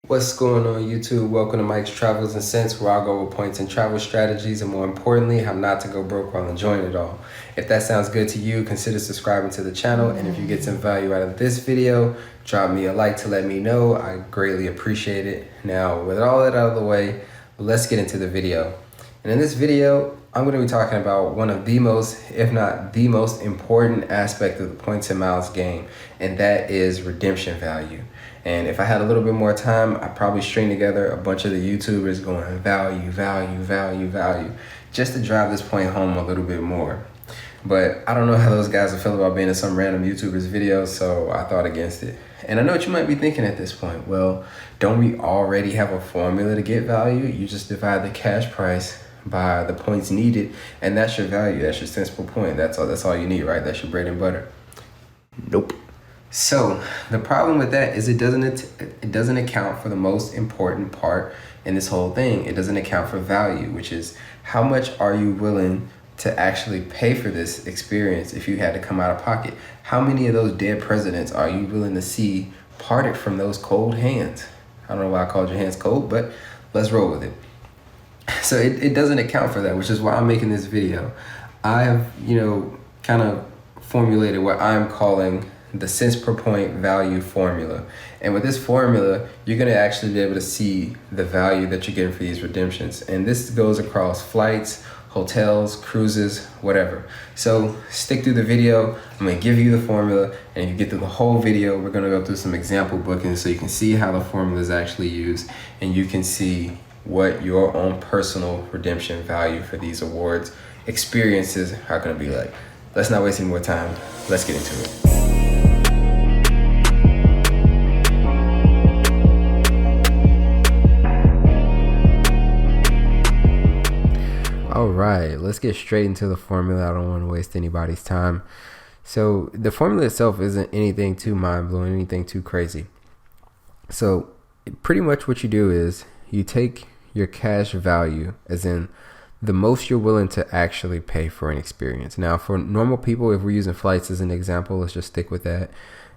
What's going on YouTube? Welcome to Mike's Travels and Cents, where I'll go over points and travel strategies, and more importantly, how not to go broke while enjoying it all. If that sounds good to you, consider subscribing to the channel, and if you get some value out of this video, drop me a like to let me know. I greatly appreciate it. Now, with all that out of the way, let's get into the video. And in this video, I'm going to be talking about one of the most, if not the most important aspect of the points and miles game, and that is redemption value. And if I had a little bit more time, I'd probably string together a bunch of the YouTubers going value, value, value, value, just to drive this point home a little bit more. But I don't know how those guys will feel about being in some random YouTuber's videos, so I thought against it. And I know what you might be thinking at this point. Well, don't we already have a formula to get value? You just divide the cash price by the points needed, and that's your value. That's your cents per point. That's all you need, right? That's your bread and butter. Nope. So the problem with that is it doesn't account for the most important part in this whole thing. It doesn't account for value, which is how much are you willing to actually pay for this experience if you had to come out of pocket? How many of those dead presidents are you willing to see parted from those cold hands? I don't know why I called your hands cold, but let's roll with it. So it doesn't account for that, which is why I'm making this video. I've, kind of formulated what I'm calling the cents per point value formula. And with this formula, you're going to actually be able to see the value that you're getting for these redemptions. And this goes across flights, hotels, cruises, whatever. So stick through the video. I'm going to give you the formula, and if you get through the whole video, we're going to go through some example bookings so you can see how the formula is actually used, and you can see what your own personal redemption value for these awards experiences are going to be like. Let's not waste any more time. Let's get into it. All right, let's get straight into the formula. I don't want to waste anybody's time. So the formula itself isn't anything too mind-blowing, anything too crazy. So pretty much what you do is you take your cash value, as in the most you're willing to actually pay for an experience. Now, for normal people, if we're using flights as an example, let's just stick with that.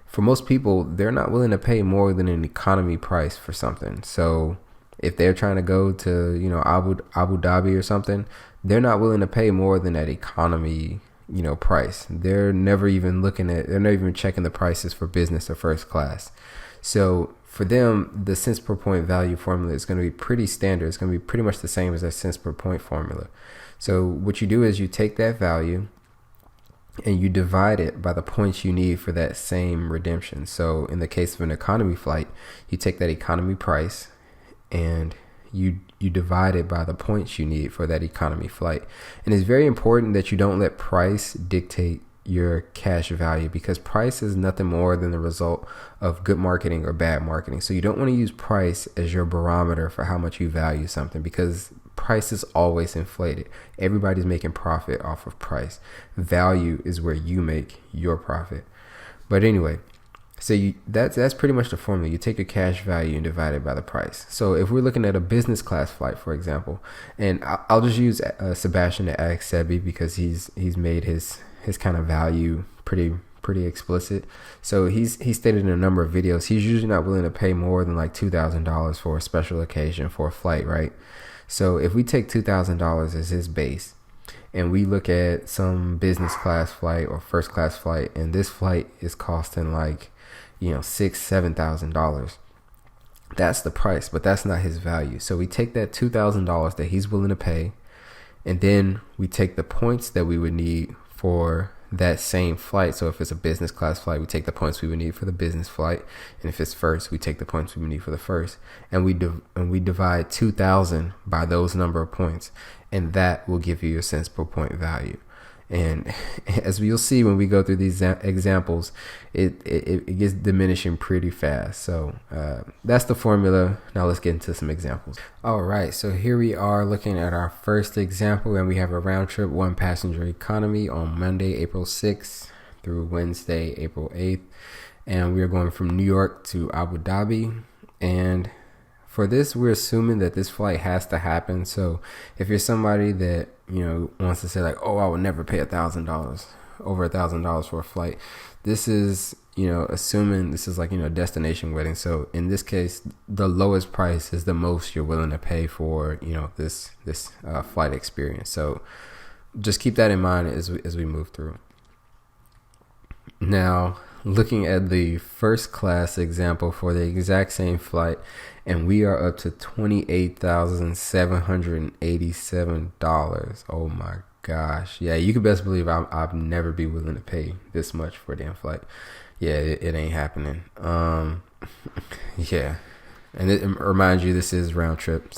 For most people, they're not willing to pay more than an economy price for something. So if they're trying to go to, Abu Dhabi or something, they're not willing to pay more than that economy, price. They're not even checking the prices for business or first class. So for them, the cents per point value formula is going to be pretty standard. It's going to be pretty much the same as that cents per point formula. So what you do is you take that value and you divide it by the points you need for that same redemption. So in the case of an economy flight, you take that economy price and you divide it by the points you need for that economy flight. And it's very important that you don't let price dictate your cash value, because price is nothing more than the result of good marketing or bad marketing. So you don't want to use price as your barometer for how much you value something, because price is always inflated. Everybody's making profit off of price. Value is where you make your profit. But anyway, so that's pretty much the formula. You take your cash value and divide it by the price. So if we're looking at a business class flight, for example, and I'll just use Sebastian to ask Sebi, because he's made his kind of value pretty explicit. So he's stated in a number of videos he's usually not willing to pay more than like $2,000 for a special occasion for a flight, right? So if we take $2,000 as his base, and we look at some business class flight or first class flight, and this flight is costing like $6,000-7,000, that's the price, but that's not his value. So we take that $2,000 that he's willing to pay, and then we take the points that we would need for that same flight. So if it's a business class flight, we take the points we would need for the business flight, and if it's first, we take the points we would need for the first, and we divide 2,000 by those number of points, and that will give you your cents per point value. And as you'll see when we go through these examples, it gets diminishing pretty fast. So that's the formula. Now let's get into some examples. All right, so here we are looking at our first example, and we have a round trip one passenger economy on Monday, April 6th through Wednesday, April 8th. And we are going from New York to Abu Dhabi. And for this, we're assuming that this flight has to happen. So if you're somebody that wants to say like, oh, I would never pay $1,000, over $1,000 for a flight, this is assuming this is like, destination wedding. So in this case, the lowest price is the most you're willing to pay for, this flight experience. So just keep that in mind as we move through. Now, looking at the first class example for the exact same flight, and we are up to $28,787. Oh my gosh. Yeah, you can best believe I'd never be willing to pay this much for a damn flight. Yeah, it ain't happening. Yeah. And it reminds you, this is round trip.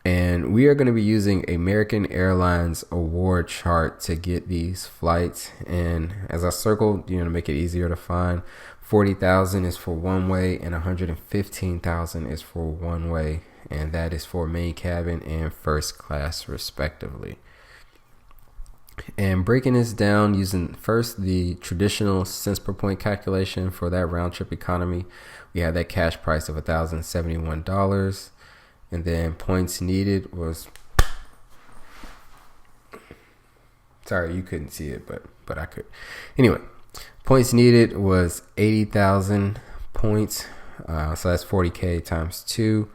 And we are going to be using American Airlines award chart to get these flights. And as I circled, to make it easier to find, 40,000 is for one way and 115,000 is for one way. And that is for main cabin and first class respectively. And breaking this down using first the traditional cents per point calculation for that round trip economy, we have that cash price of $1,071. And then points needed was, sorry, you couldn't see it, but I could. Anyway, points needed was 80,000 points. So that's 40K times 2.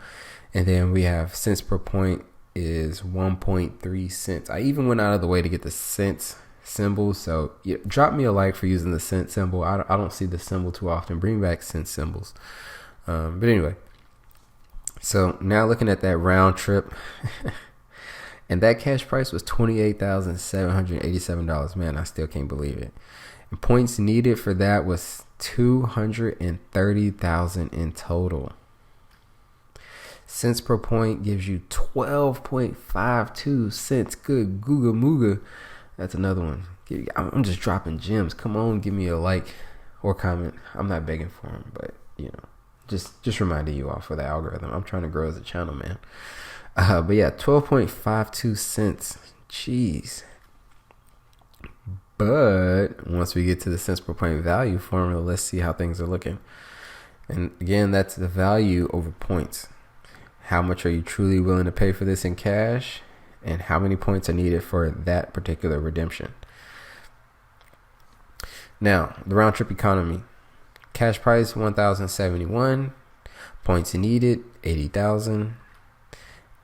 And then we have cents per point is 1.3 cents. I even went out of the way to get the cents symbol. So drop me a like for using the cent symbol. I don't see the symbol too often. Bring back cent symbols. But anyway. So now looking at that round trip, and that cash price was $28,787. Man, I still can't believe it. And points needed for that was 230,000 in total. Cents per point gives you 12.52 cents. Good Googa Mooga. That's another one. I'm just dropping gems. Come on, give me a like or comment. I'm not begging for them, but just reminding you all for the algorithm. I'm trying to grow as a channel, man. But yeah, 12.52 cents. Jeez. But once we get to the cents per point value formula, let's see how things are looking. And again, that's the value over points. How much are you truly willing to pay for this in cash? And how many points are needed for that particular redemption? Now, the round trip economy. Cash price, $1,071. Points needed, 80,000.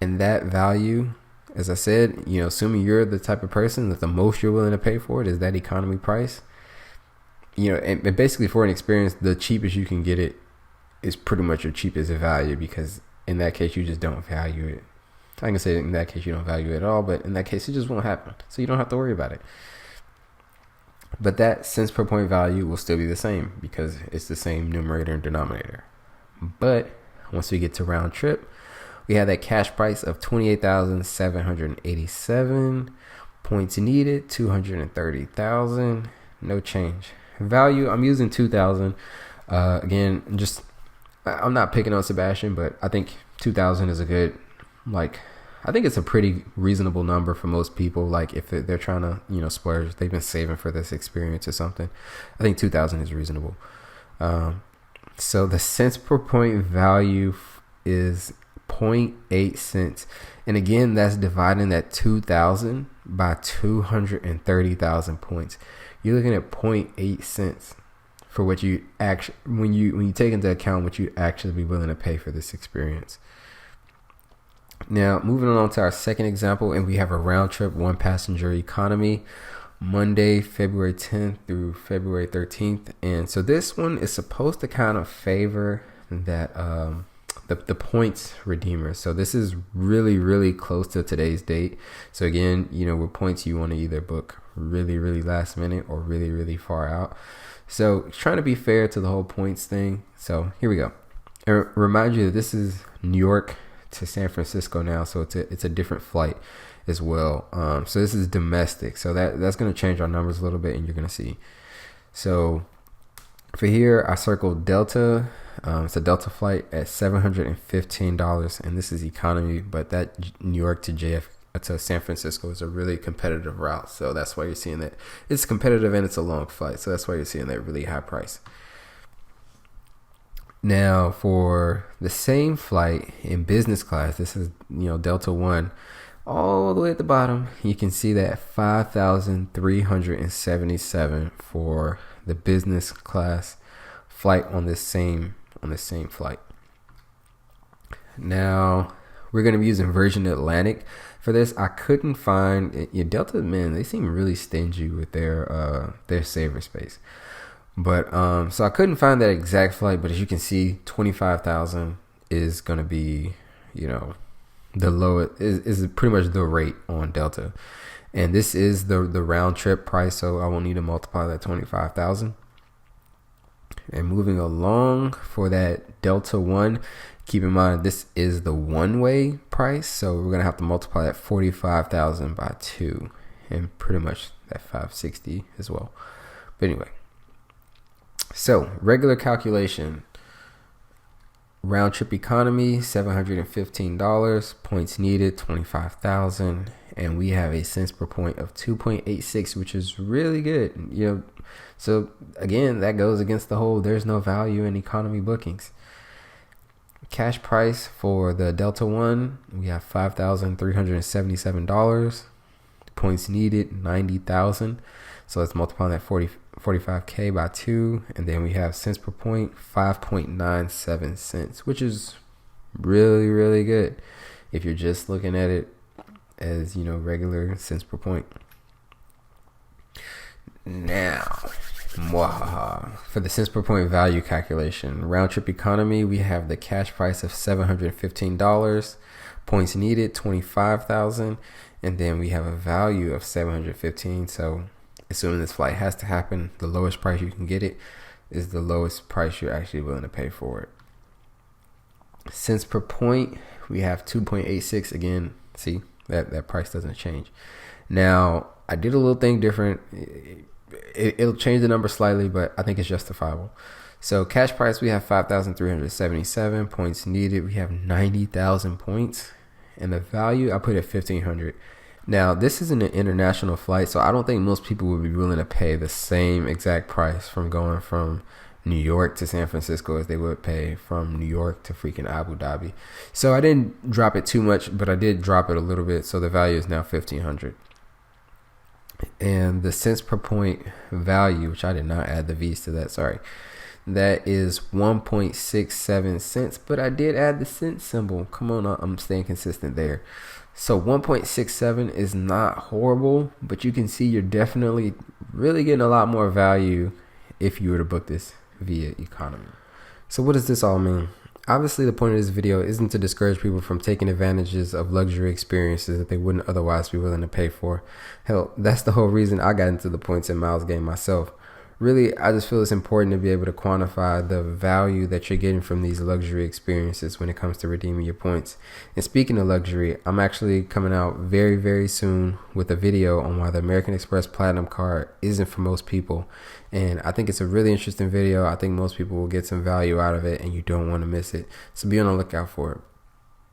And that value, as I said, assuming you're the type of person that the most you're willing to pay for it is that economy price. And basically for an experience, the cheapest you can get it is pretty much your cheapest value, because in that case, you just don't value it. I can say in that case, you don't value it at all, but in that case, it just won't happen. So you don't have to worry about it. But that cents per point value will still be the same because it's the same numerator and denominator. But once we get to round trip, we have that cash price of $28,787. Points needed, 230,000. No change. Value, I'm using 2,000. Again, I'm not picking on Sebastian, but I think 2,000 is a good, I think it's a pretty reasonable number for most people. Like if they're trying to, splurge, they've been saving for this experience or something. I think 2,000 is reasonable. So the cents per point value is 0.8 cents. And again, that's dividing that 2,000 by 230,000 points. You're looking at 0.8 cents for what you actually, when you take into account what you actually be willing to pay for this experience. Now, moving on to our second example, and we have a round trip one passenger economy, Monday, February 10th through February 13th. And so this one is supposed to kind of favor that the points redeemer. So this is really, really close to today's date. So again, with points, you want to either book really, really last minute or really, really far out. So trying to be fair to the whole points thing. So here we go. And remind you that this is New York to San Francisco now, so it's a different flight as well. So this is domestic, so that's going to change our numbers a little bit, and you're going to see. So for here, I circled Delta. It's a Delta flight at $715, and this is economy. But that New York to San Francisco is a really competitive route, so that's why you're seeing that it's competitive and it's a long flight. So that's why you're seeing that really high price. Now, for the same flight in business class, this is, Delta One, all the way at the bottom, you can see that 5,377 for the business class flight on this same flight. Now we're going to be using Virgin Atlantic for this. I couldn't find Delta, man, they seem really stingy with their saver space. But so I couldn't find that exact flight, but as you can see, 25,000 is going to be, the lowest is pretty much the rate on Delta. And this is the round trip price, so I won't need to multiply that 25,000. And moving along for that Delta One, keep in mind this is the one-way price, so we're gonna have to multiply that 45,000 by 2, and pretty much that 560 as well. But anyway, so regular calculation. Round trip economy, $715. Points needed, 25,000. And we have a cents per point of 2.86, which is really good. So again, that goes against the whole there's no value in economy bookings. Cash price for the Delta One, we have $5,377. Points needed, 90,000. So let's multiply that 45K by 2, and then we have cents per point, 5.97 cents, which is really, really good if you're just looking at it as, regular cents per point. Now, for the cents per point value calculation, round trip economy, we have the cash price of $715, points needed, 25,000, and then we have a value of 715. So assuming this flight has to happen, the lowest price you can get it is the lowest price you're actually willing to pay for it. Cents per point, we have 2.86. Again, see that price doesn't change. Now, I did a little thing different. It'll change the number slightly, but I think it's justifiable. So cash price, we have 5,377. Points needed, we have 90,000 points. And the value, I put at 1,500. Now, this isn't an international flight, so I don't think most people would be willing to pay the same exact price from going from New York to San Francisco as they would pay from New York to freaking Abu Dhabi. So I didn't drop it too much, but I did drop it a little bit. So the value is now 1,500. And the cents per point value, which I did not add the V's to that, sorry. That is 1.67 cents, but I did add the cent symbol. Come on, I'm staying consistent there. So 1.67 is not horrible, but you can see you're definitely really getting a lot more value if you were to book this via economy. So what does this all mean? Obviously, the point of this video isn't to discourage people from taking advantages of luxury experiences that they wouldn't otherwise be willing to pay for. Hell, that's the whole reason I got into the points and miles game myself. Really, I just feel it's important to be able to quantify the value that you're getting from these luxury experiences when it comes to redeeming your points. And speaking of luxury, I'm actually coming out very, very soon with a video on why the American Express Platinum card isn't for most people. And I think it's a really interesting video. I think most people will get some value out of it, and you don't want to miss it. So be on the lookout for it.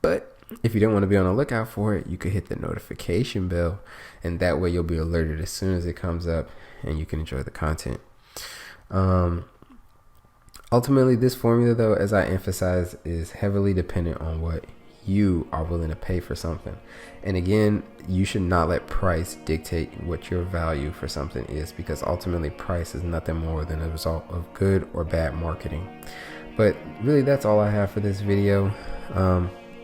But if you don't want to be on the lookout for it, you could hit the notification bell, and that way you'll be alerted as soon as it comes up, and you can enjoy the content. Ultimately, this formula, though, as I emphasize, is heavily dependent on what you are willing to pay for something. And again, you should not let price dictate what your value for something is, because ultimately price is nothing more than a result of good or bad marketing. But really, that's all I have for this video.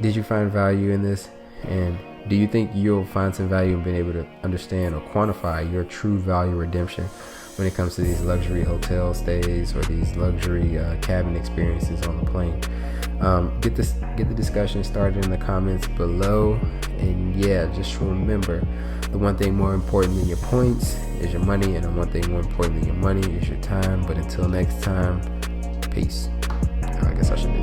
Did you find value in this? And do you think you'll find some value in being able to understand or quantify your true value redemption when it comes to these luxury hotel stays or these luxury cabin experiences on the plane? Get the discussion started in the comments below. And yeah, just remember, the one thing more important than your points is your money, and the one thing more important than your money is your time. But until next time, peace. I guess I should do